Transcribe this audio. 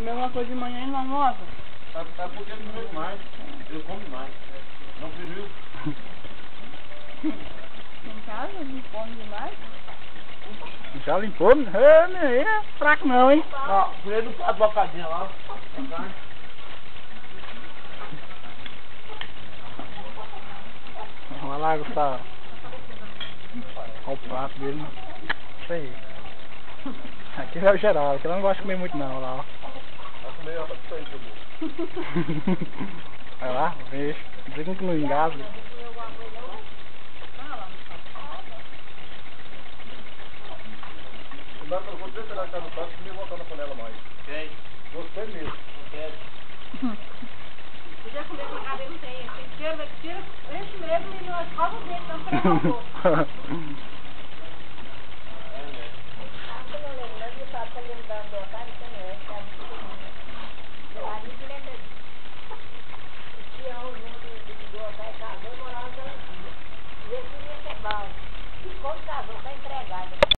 comer uma coisa de manhã e não almoça. Tá porque ele come mais. Ele come mais. Não prejuízo. Em casa, não come demais. Já limpou? É fraco não, hein? Ó, purê do prato, bocadinha lá. Vai lá, Gustavo. Olha o prato dele. Isso aí. Aquele é o geral, aquele eu não gosto de comer muito não, olha lá, ó. Vai comer, ó, isso aí, seu burro. Vai lá, veja. Diga que não engasga. Eu vou descer na casa do prato e me botar na panela mais. Quem? Você mesmo. Não quero. Se quiser comer com cabelo, não tem. Tira esse mesmo e nós escova o dedo, não para o pouco.